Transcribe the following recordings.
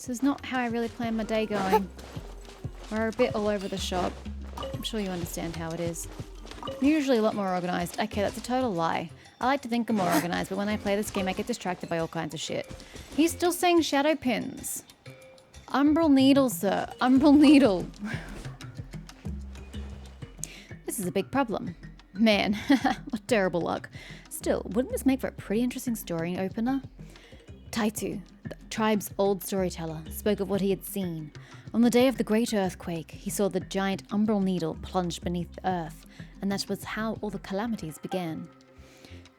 This is not how I really planned my day going. We're a bit all over the shop. I'm sure you understand how it is. I'm usually a lot more organized. Okay, that's a total lie. I like to think I'm more organized, but when I play this game, I get distracted by all kinds of shit. He's still saying shadow pins. Umbral needle, sir. Umbral needle. This is a big problem. Man, what terrible luck. Still, wouldn't this make for a pretty interesting story opener? Taitu, the tribe's old storyteller, spoke of what he had seen. On the day of the great earthquake, he saw the giant umbral needle plunge beneath the earth, and that was how all the calamities began.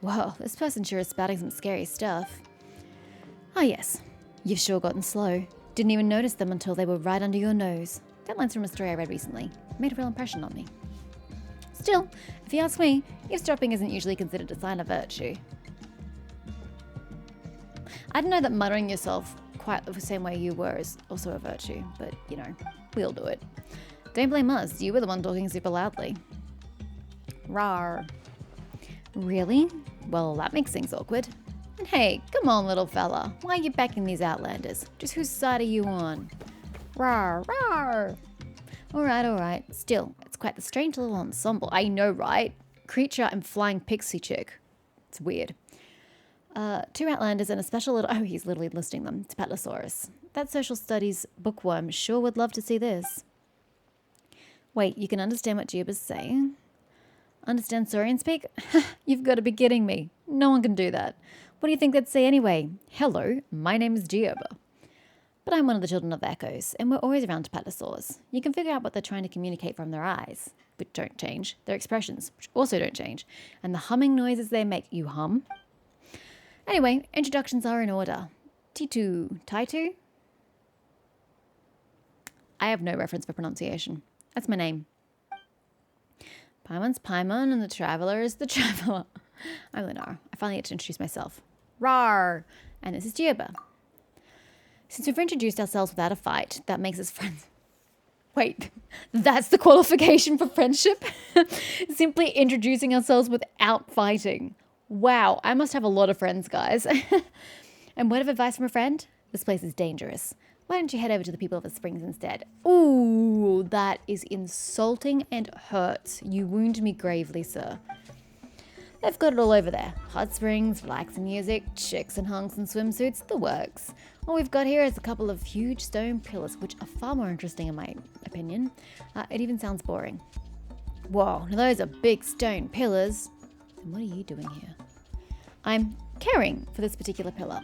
Whoa, this person sure is spouting some scary stuff. Ah yes, you've sure gotten slow. Didn't even notice them until they were right under your nose. That line's from a story I read recently. It made a real impression on me. Still, if you ask me, eavesdropping isn't usually considered a sign of virtue. I didn't know that muttering yourself quite the same way you were is also a virtue, but, you know, we all do it. Don't blame us, you were the one talking super loudly. Rawr. Really? Well, that makes things awkward. And hey, come on, little fella. Why are you backing these outlanders? Just whose side are you on? Rawr, rawr. Alright. Still, it's quite the strange little ensemble. I know, right? Creature and flying pixie chick. It's weird. 2 outlanders and a special little... Oh, he's literally listing them. Tipatlosaurus. That social studies bookworm sure would love to see this. Wait, you can understand what Giuba's saying? Understand Saurian speak? You've got to be kidding me. No one can do that. What do you think they'd say anyway? Hello, my name is Giuba. But I'm one of the children of the Echoes, and we're always around Tipatlosaurs. You can figure out what they're trying to communicate from their eyes, which don't change, their expressions, which also don't change, and the humming noises they make. You hum? Anyway, introductions are in order. Taitu? I have no reference for pronunciation. That's my name. Paimon's Paimon, and the Traveller is the Traveller. I'm Lunara. I finally get to introduce myself. Rawr! And this is Giuba. Since we've introduced ourselves without a fight, that makes us friends. Wait, that's the qualification for friendship? Simply introducing ourselves without fighting. Wow, I must have a lot of friends, guys. And word of advice from a friend? This place is dangerous. Why don't you head over to the people of the Springs instead? Ooh, that is insulting and hurts. You wound me gravely, sir. They've got it all over there. Hot springs, relaxing music, chicks and hunks in swimsuits, the works. All we've got here is a couple of huge stone pillars, which are far more interesting in my opinion. It even sounds boring. Whoa, now those are big stone pillars. And what are you doing here? I'm caring for this particular pillar.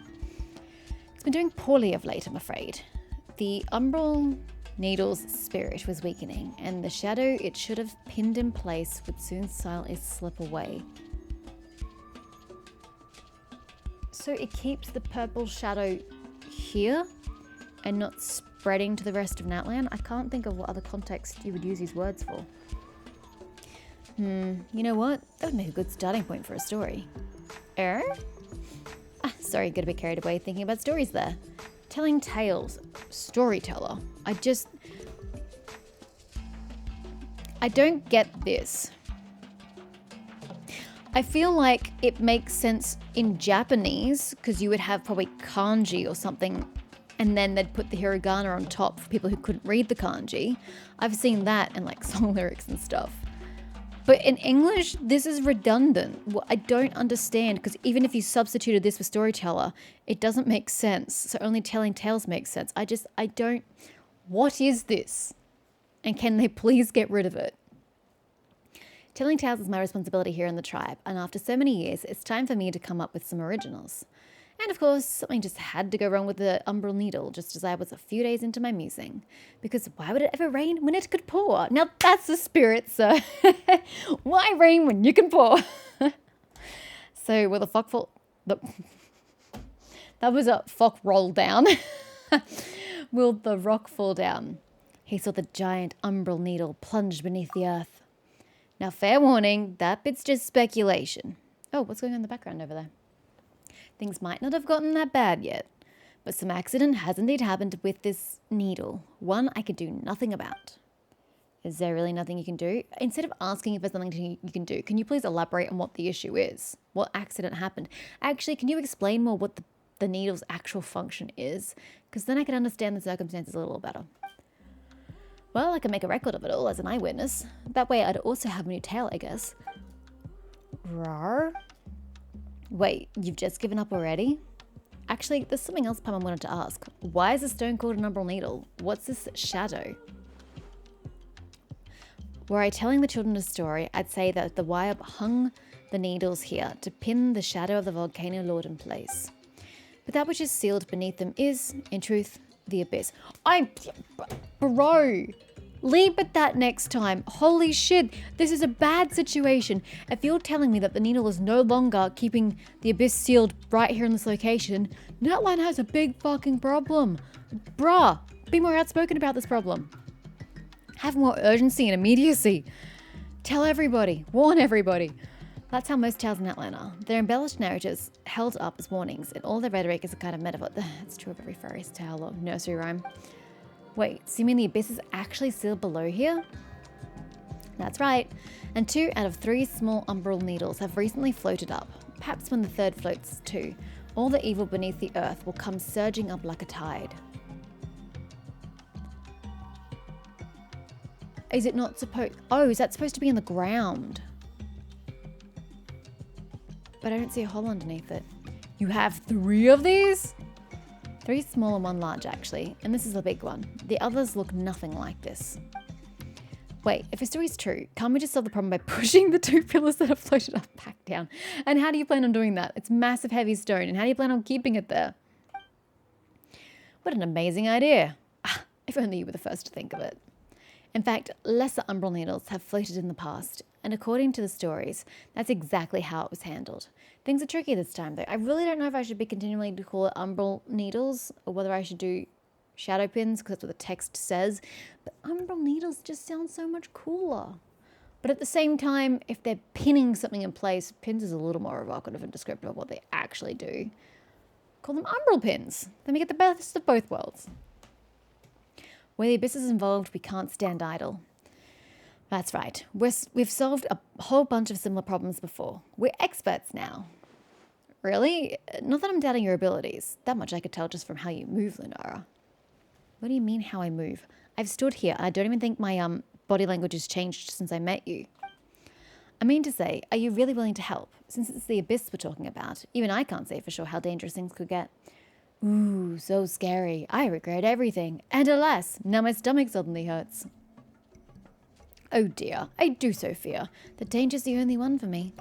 It's been doing poorly of late, I'm afraid. The umbral needle's spirit was weakening, and the shadow it should have pinned in place would soon silently slip away. So it keeps the purple shadow here and not spreading to the rest of Natlan? I can't think of what other context you would use these words for. You know what? That would make a good starting point for a story. Sorry, got a bit carried away thinking about stories there. Telling tales. Storyteller. I don't get this. I feel like it makes sense in Japanese because you would have probably kanji or something and then they'd put the hiragana on top for people who couldn't read the kanji. I've seen that in like song lyrics and stuff. But in English, this is redundant. Well, I don't understand because even if you substituted this for storyteller, it doesn't make sense. So only telling tales makes sense. I don't, what is this? And can they please get rid of it? Telling tales is my responsibility here in the tribe, and after so many years, it's time for me to come up with some originals. And of course, something just had to go wrong with the umbral needle, just as I was a few days into my musing. Because why would it ever rain when it could pour? Now that's the spirit, sir. Why rain when you can pour? So will the fuck fall... That was a fuck roll down. Will the rock fall down? He saw the giant umbral needle plunge beneath the earth. Now, fair warning, that bit's just speculation. Oh, what's going on in the background over there? Things might not have gotten that bad yet, but some accident has indeed happened with this needle. One I could do nothing about. Is there really nothing you can do? Instead of asking if there's something you can do, can you please elaborate on what the issue is? What accident happened? Actually, can you explain more what the needle's actual function is? because then I can understand the circumstances a little better. Well, I can make a record of it all as an eyewitness. That way I'd also have a new tale, I guess. Rawr. Wait, you've just given up already? Actually, there's something else Paimon wanted to ask. Why is the stone called an umbral needle? What's this shadow? Were I telling the children a story, I'd say that the wire hung the needles here to pin the shadow of the volcano lord in place. But that which is sealed beneath them is, in truth, the abyss. Bro, leave it that next time. Holy shit, this is a bad situation. If you're telling me that the needle is no longer keeping the abyss sealed right here in this location, Netline has a big fucking problem. Bruh, be more outspoken about this problem. Have more urgency and immediacy. Tell everybody, warn everybody. That's how most tales in Netline are. They're embellished narratives held up as warnings, and all their rhetoric is a kind of metaphor. That's true of every fairy tale or nursery rhyme. Wait, so you mean the abyss is actually sealed below here? That's right. And 2 out of 3 small umbral needles have recently floated up. Perhaps when the third floats too, all the evil beneath the earth will come surging up like a tide. Is it not supposed... Oh, is that supposed to be in the ground? But I don't see a hole underneath it. You have 3 of these? 3 small and 1 large, actually. And this is a big one. The others look nothing like this. Wait, if your story's true, can't we just solve the problem by pushing the 2 pillars that have floated up back down? And how do you plan on doing that? It's massive heavy stone. And how do you plan on keeping it there? What an amazing idea. If only you were the first to think of it. In fact, lesser umbral needles have floated in the past, and according to the stories, that's exactly how it was handled. Things are tricky this time, though. I really don't know if I should be continuing to call it umbral needles, or whether I should do shadow pins, because that's what the text says. But umbral needles just sound so much cooler. But at the same time, if they're pinning something in place, pins is a little more evocative and descriptive of what they actually do. Call them umbral pins. Then we get the best of both worlds. Where the abyss is involved, we can't stand idle. That's right. We've solved a whole bunch of similar problems before. We're experts now. Really? Not that I'm doubting your abilities. That much I could tell just from how you move, Lunara. What do you mean how I move? I've stood here. I don't even think my body language has changed since I met you. I mean to say, are you really willing to help? Since it's the abyss we're talking about, even I can't say for sure how dangerous things could get. Ooh, so scary. I regret everything. And alas, now my stomach suddenly hurts. Oh dear, I do so fear. The danger's the only one for me.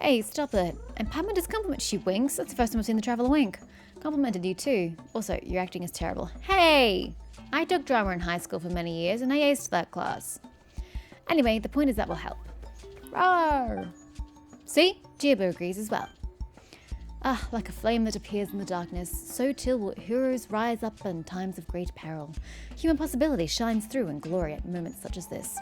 Hey, stop it. And Paimon does compliment. She winks. That's the first time I've seen the traveler wink. Complimented you too. Also, your acting is terrible. Hey! I took drama in high school for many years and I aced that class. Anyway, the point is that will help. Rawr! See? Giabo agrees as well. Ah, like a flame that appears in the darkness, so too will heroes rise up in times of great peril. Human possibility shines through in glory at moments such as this.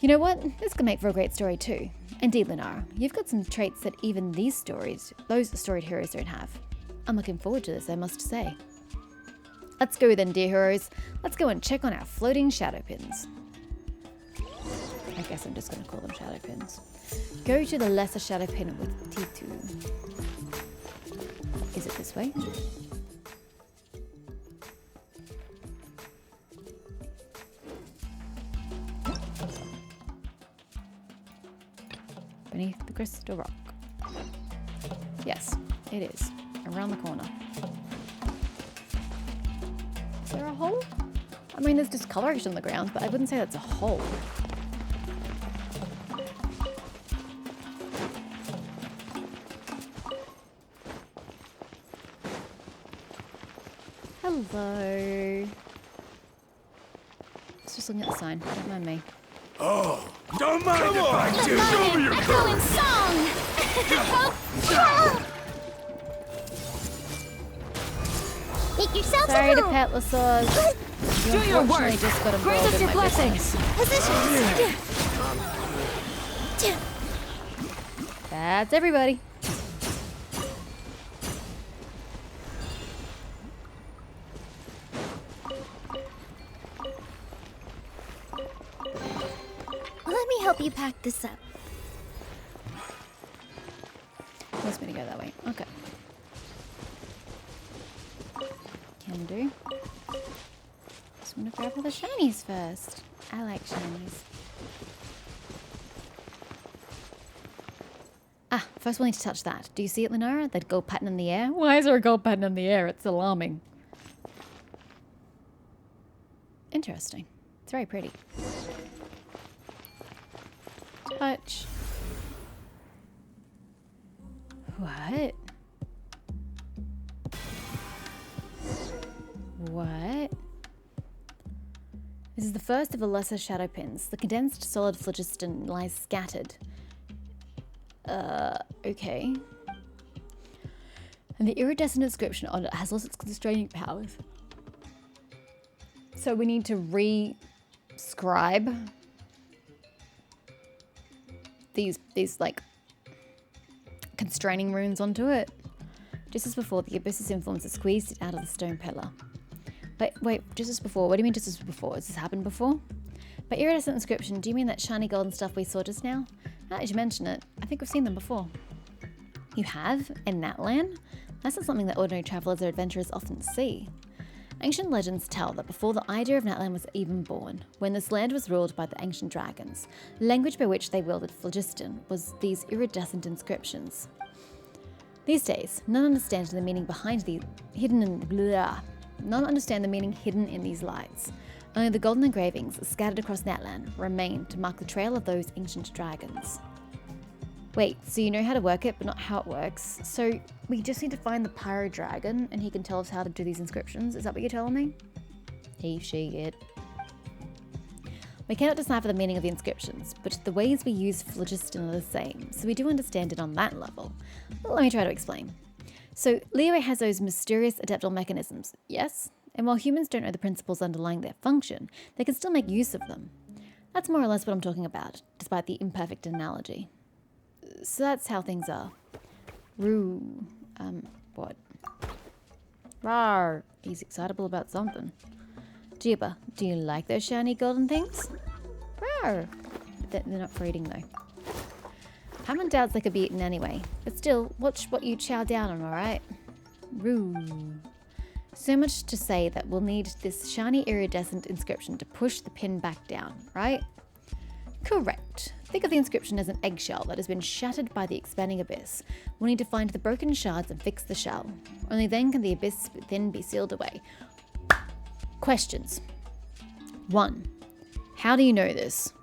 You know what? This could make for a great story too. Indeed, Lunara, you've got some traits that even those storied heroes don't have. I'm looking forward to this, I must say. Let's go then, dear heroes. Let's go and check on our floating shadow pins. I guess I'm just going to call them shadow pins. Go to the lesser shadow pin with T2. Is it this way? Beneath the crystal rock. Yes, it is. Around the corner. Is there a hole? I mean, there's discoloration on the ground, but I wouldn't say that's a hole. Hello. It's just looking at the sign. Don't mind me. Oh, don't mind if I do. Show me your Echoing song! Make yourself Sorry at to home. pet Lasaws. You Do your unfortunately work. just got Grant involved us in your my blessings. business. Positions. That's everybody. Let me help you pack this up. Wants me to go that way. Okay. can do. Just want to grab all the shinies first. I like shinies. Ah, first we'll need to touch that. Do you see it, Lunara? That gold pattern in the air? Why is there a gold pattern in the air? It's alarming. Interesting. It's very pretty. Touch. What? What? This is the first of the lesser shadow pins. The condensed solid phlogiston lies scattered. Okay. And the iridescent inscription on it has lost its constraining powers. So we need to re-scribe these like constraining runes onto it. Just as before, the abyss's influence has squeezed it out of the stone pillar. But wait, just as before? What do you mean just as before? Has this happened before? By iridescent inscription, do you mean that shiny golden stuff we saw just now? Now that you mention it, I think we've seen them before. You have? In that land? That's not something that ordinary travelers or adventurers often see. Ancient legends tell that before the idea of Natlan was even born, when this land was ruled by the ancient dragons, the language by which they wielded phlogiston was these iridescent inscriptions. These days, none understand the meaning behind the None understand the meaning hidden in these lights. Only the golden engravings scattered across Natlan remain to mark the trail of those ancient dragons. Wait, so you know how to work it, but not how it works? So we just need to find the pyro dragon, and he can tell us how to do these inscriptions? Is that what you're telling me? He, she, it. We cannot decipher the meaning of the inscriptions, but the ways we use phlogiston are the same, so we do understand it on that level. Let me try to explain. So Liyue has those mysterious adaptable mechanisms, yes? And while humans don't know the principles underlying their function, they can still make use of them. That's more or less what I'm talking about, despite the imperfect analogy. So that's how things are. What? Rawr, he's excitable about something. Jeeba, do you like those shiny golden things? Rawr. They're not for eating though. Hammond doubts they could be eaten anyway, but still, watch what you chow down on, alright? Roo. So much to say that we'll need this shiny iridescent inscription to push the pin back down, right? Correct. Think of the inscription as an eggshell that has been shattered by the expanding abyss. We'll need to find the broken shards and fix the shell. Only then can the abyss within be sealed away. Questions. 1. How do you know this?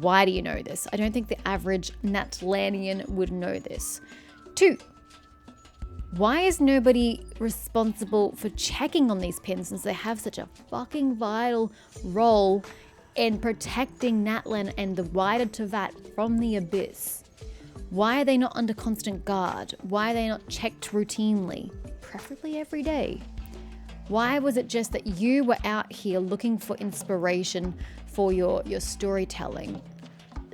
Why do you know this? I don't think the average Natlanian would know this. 2. Why is nobody responsible for checking on these pins since they have such a fucking vital role in protecting Natlan and the wider Teyvat from the abyss? Why are they not under constant guard? Why are they not checked routinely, preferably every day? Why was it just that you were out here looking for inspiration for your storytelling,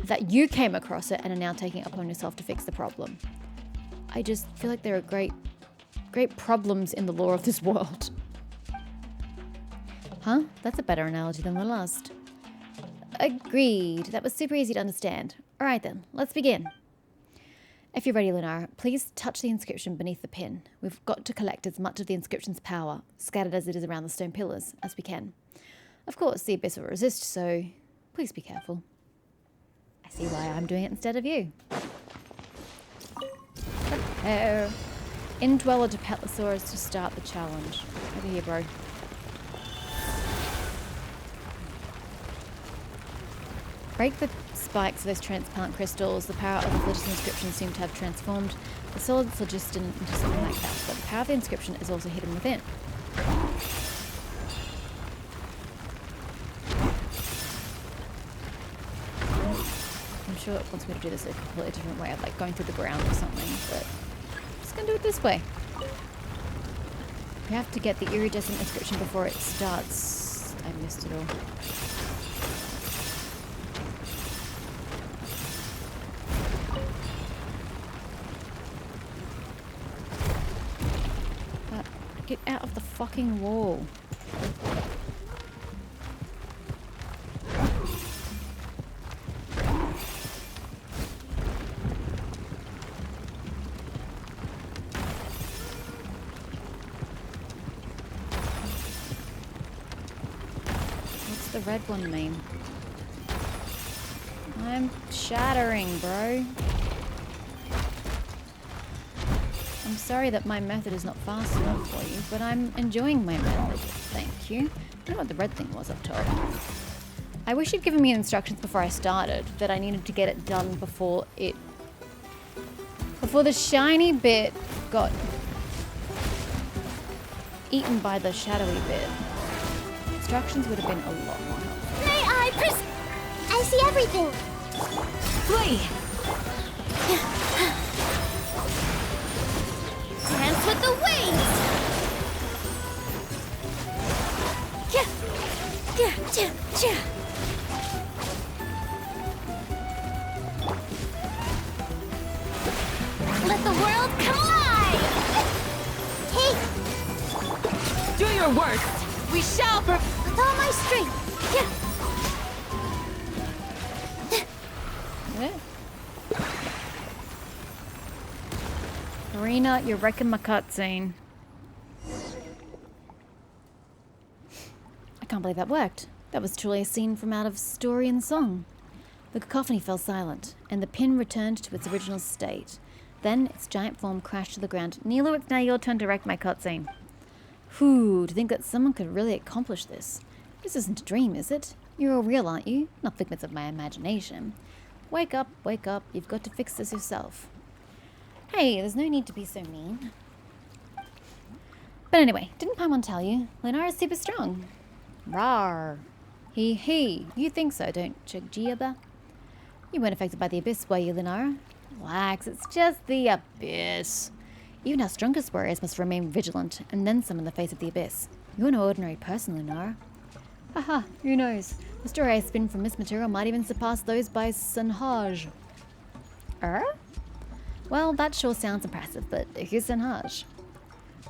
that you came across it and are now taking it upon yourself to fix the problem? I just feel like there are great problems in the lore of this world. Huh? That's a better analogy than the last. Agreed. That was super easy to understand. Alright then, let's begin. If you're ready, Lunara, please touch the inscription beneath the pin. We've got to collect as much of the inscription's power, scattered as it is around the stone pillars, as we can. Of course, the abyss will resist, so please be careful. I see why I'm doing it instead of you. Prepare. Indweller to Petlosaurus to start the challenge. Over here, bro. Break the spikes of those transparent crystals. The power of the phlogiston inscription seemed to have transformed the solid phlogiston into something like that, but the power of the inscription is also hidden within. I'm sure it wants me to do this a completely different way, like going through the ground or something, but I'm just gonna do it this way. We have to get the iridescent inscription before it starts. I missed it all. Get out of the fucking wall. the red one mean? I'm shattering, bro. I'm sorry that my method is not fast enough for you, but I'm enjoying my method. Thank you. I don't know what the red thing was up top. I wish you'd given me instructions before I started, that I needed to get it done before the shiny bit got eaten by the shadowy bit. Instructions would have been a lot more helpful. May I see everything. Flee! Dance with the waves. Let the world collide. Hey, Do your worst! We shall with all my strength. Yeah. Marina, you're wrecking my cutscene. I can't believe that worked. That was truly a scene from out of story and song. The cacophony fell silent, and the pin returned to its original state. Then its giant form crashed to the ground. Nilo, it's now your turn to wreck my cutscene. Whew, to think that someone could really accomplish this. This isn't a dream, is it? You're all real, aren't you? Not figments of my imagination. Wake up, you've got to fix this yourself. Hey, there's no need to be so mean. But anyway, didn't Paimon tell you? Lunara's super strong. Rawr. He. You think so, don't you, Giaba? You weren't affected by the Abyss, were you, Lunara? Relax, it's just the Abyss. Even our strongest warriors must remain vigilant, and then some in the face of the Abyss. You're no ordinary person, Lunara. Haha, who knows? The story I spin from this material might even surpass those by Sanhaj. Well, that sure sounds impressive, but who's Sanhaj?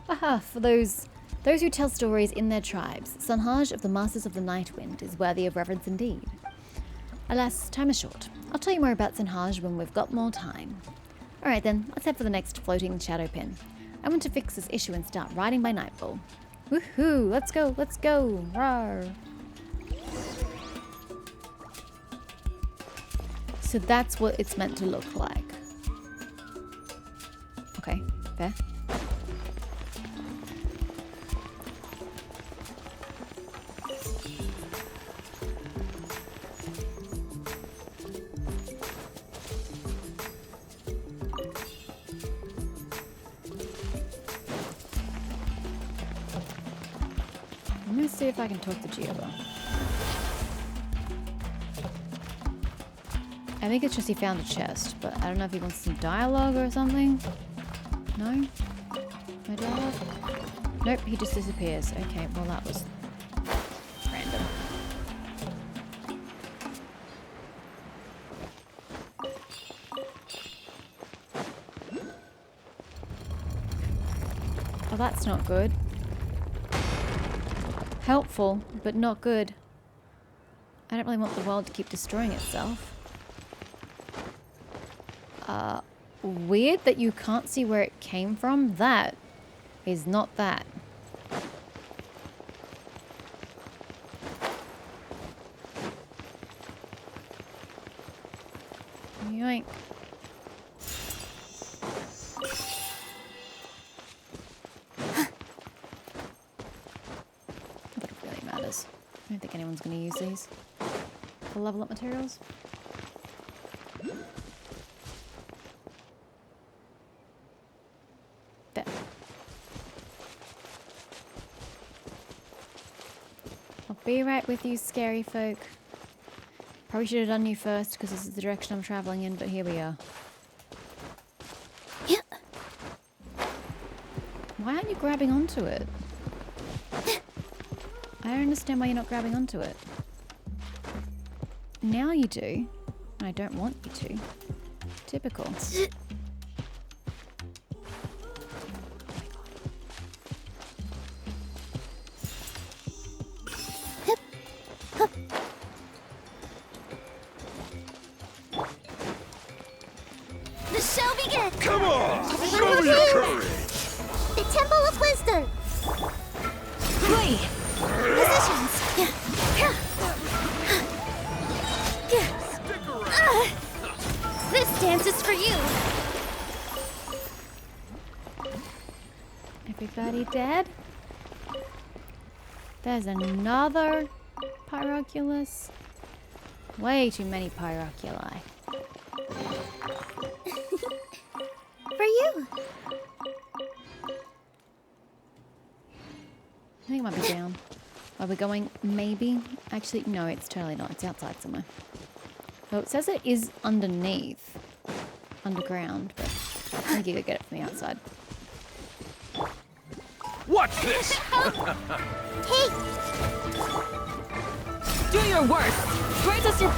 Haha, for those who tell stories in their tribes, Sanhaj of the Masters of the Night Wind is worthy of reverence indeed. Alas, time is short. I'll tell you more about Sanhaj when we've got more time. Alright then, let's head for the next floating shadow pin. I want to fix this issue and start riding by nightfall. Woohoo! Let's go! Rawr! So that's what it's meant to look like. Okay, fair. I'm gonna see if I can talk to Giaba. I think it's just he found a chest, but I don't know if he wants some dialogue or something. No? No dialogue? Nope, he just disappears. Okay, well that was random. Oh, that's not good. Helpful, but not good. I don't really want the world to keep destroying itself. Weird that you can't see where it came from. That is not that. Yoink. But it really matters. I don't think anyone's going to use these. The level up materials. There. I'll be right with you, scary folk. Probably should have done you first because this is the direction I'm traveling in, but here we are. Yeah. Why aren't you grabbing onto it? I don't understand why you're not grabbing onto it. Now you do, and I don't want you to. Typical. The show begins. Come on! Everyone Show will your feel courage! the Temple of Wisdom. Flee! Positions. for you. Everybody dead? There's another Pyroculus. Way too many Pyroculi. For you. I think it might be down. Are we going? Maybe? Actually, no, it's totally not. It's outside somewhere. Oh, it says it is underneath. Underground, but I think you could get it from the outside. Watch this! Take. Do your worst. Grant us your...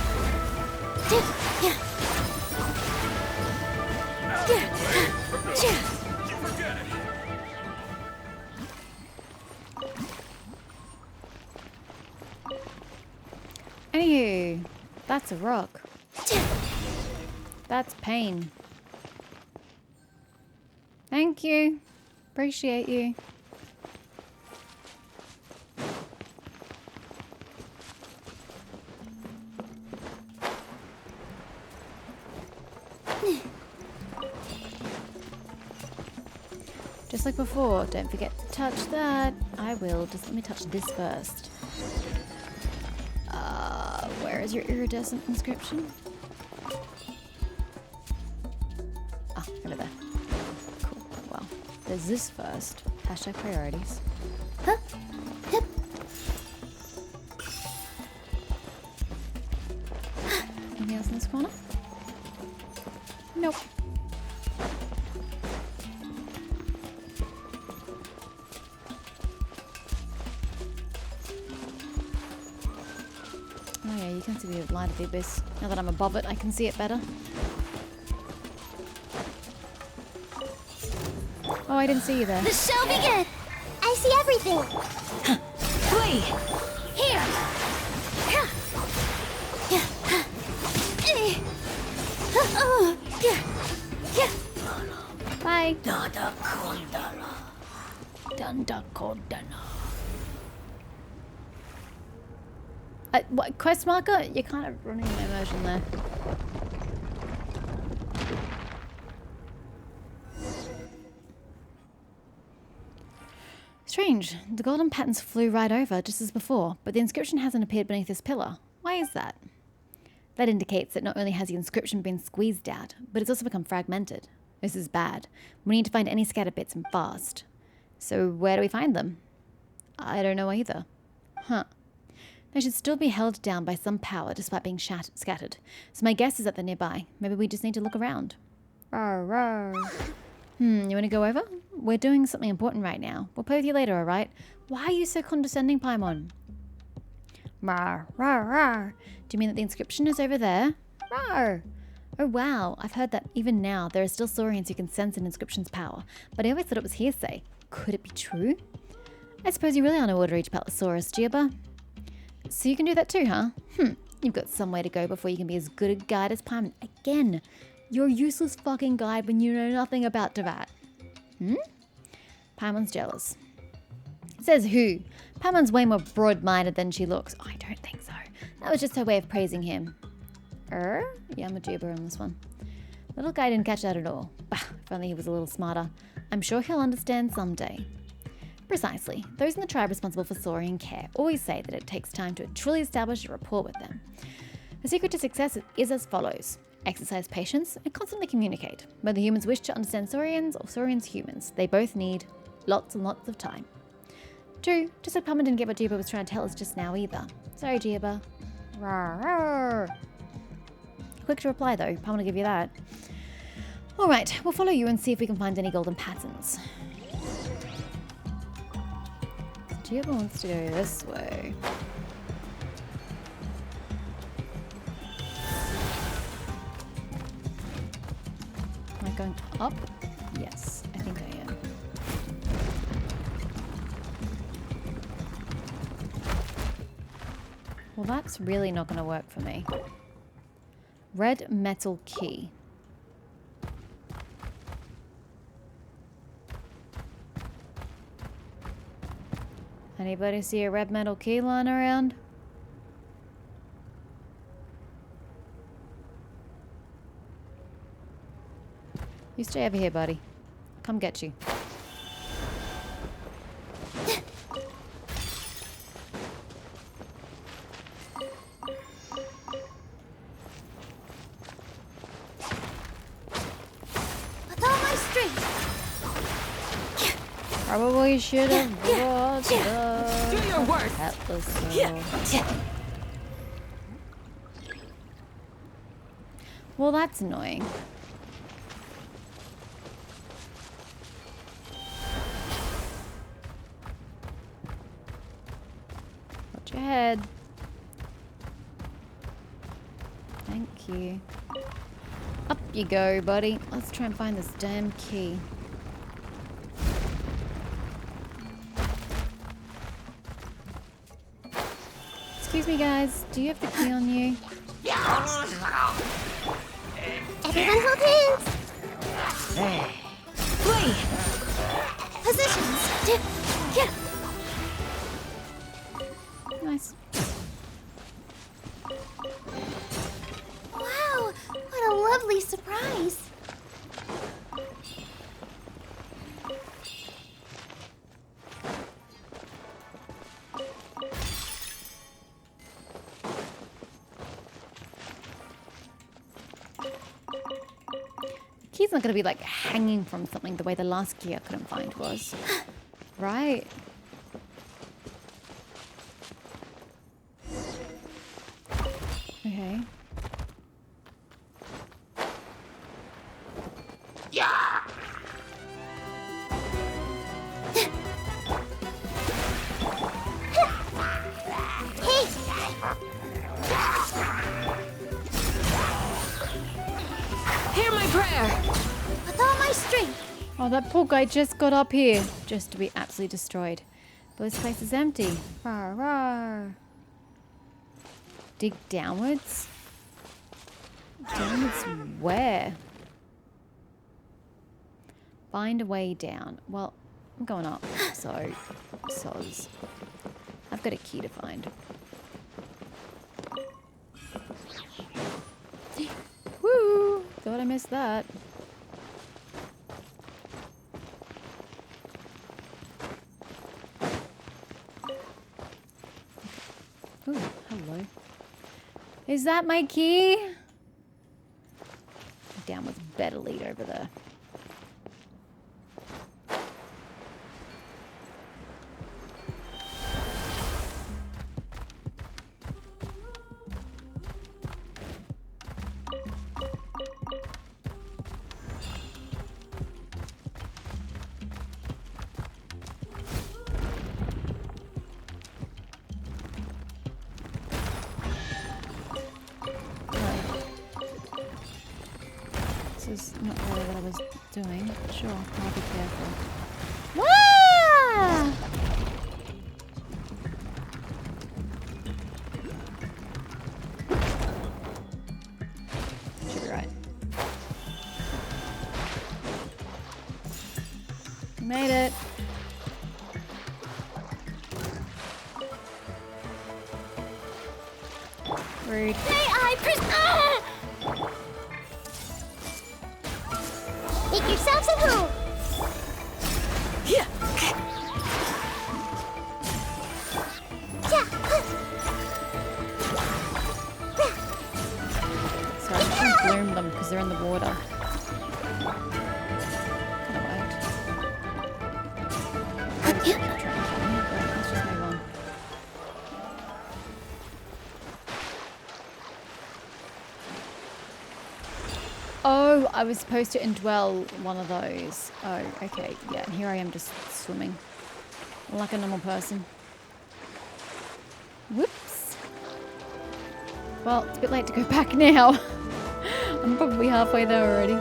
Anywho, that's a rock. That's pain. Thank you. Appreciate you. Just like before, don't forget to touch that. I will. Just let me touch this first. Where is your iridescent inscription? Ah, over there. Cool. Well, there's this first. Hashtag priorities. Huh? Hup. Anything else in this corner? Nope. Oh yeah, you can see the light of the abyss. Now that I'm above it, I can see it better. Oh, I didn't see you there. The show begin. I see everything. Flee! Here. Bye. What, quest marker? You're kind of running my immersion there. Strange. The golden patterns flew right over, just as before, but the inscription hasn't appeared beneath this pillar. Why is that? That indicates that not only has the inscription been squeezed out, but it's also become fragmented. This is bad. We need to find any scattered bits and fast. So where do we find them? I don't know either. Huh. They should still be held down by some power despite being scattered. So my guess is that they're nearby. Maybe we just need to look around. Rawr, rawr. You want to go over? We're doing something important right now. We'll play with you later, alright? Why are you so condescending, Paimon? Rawr, rawr, rawr. Do you mean that the inscription is over there? Rawr. Oh wow, I've heard that even now there are still Saurians who can sense an inscription's power, but I always thought it was hearsay. Could it be true? I suppose you really are no order each Palasaurus, Giaba. So you can do that too, huh? You've got some way to go before you can be as good a guide as Paimon. Again, you're a useless fucking guide when you know nothing about Teyvat. Paimon's jealous. Says who? Paimon's way more broad-minded than she looks. I don't think so. That was just her way of praising him. Yeah, I'm a duber on this one. Little guy didn't catch that at all. Bah, if only he was a little smarter. I'm sure he'll understand someday. Precisely. Those in the tribe responsible for Saurian care always say that it takes time to truly establish a rapport with them. The secret to success is as follows. Exercise patience and constantly communicate. Whether humans wish to understand Saurians or Saurians humans, they both need lots and lots of time. True, just like Paimon didn't get what Giaba was trying to tell us just now either. Sorry, Giaba. Rawr, rawr. Quick to reply though, Paimon will give you that. Alright, we'll follow you and see if we can find any golden patterns. Giaba wants to go this way. Am I going up? Yes, I think I am. Well, that's really not going to work for me. Red metal key. Anybody see a red metal key lying around? You stay over here, buddy. Come get you. With all my strength. Probably should have brought the Do your worst. episode. Well, that's annoying. Watch your head. Thank you. Up you go, buddy. Let's try and find this damn key. Excuse me, guys. Do you have the key on you? Everyone hold hands. Flee! Positions. Nice. Wow, what a lovely surprise. Key's not going to be like hanging from something the way the last key I couldn't find was. Right? Okay. Hey, Hear my prayer! with all my strength. Oh, that poor guy just got up here just to be absolutely destroyed. But this place is empty. Rawr, rawr. Dig downwards? Downwards where? Find a way down. Well, I'm going up, so soz. I've got a key to find. Woo! Thought I missed that. Ooh, hello. Is that my key? Down with better lead over there. This is not really what I was doing. Sure, I'll be careful. Wah! Should be right. Made it. Rude. May I make yourselves at home. Yeah. So I can't bloom them because they're in the water. Kinda worked. Let's just move on. Oh, I was supposed to indwell one of those. Oh, okay. Yeah, and here I am just swimming. Like a normal person. Whoops. Well, it's a bit late to go back now. I'm probably halfway there already.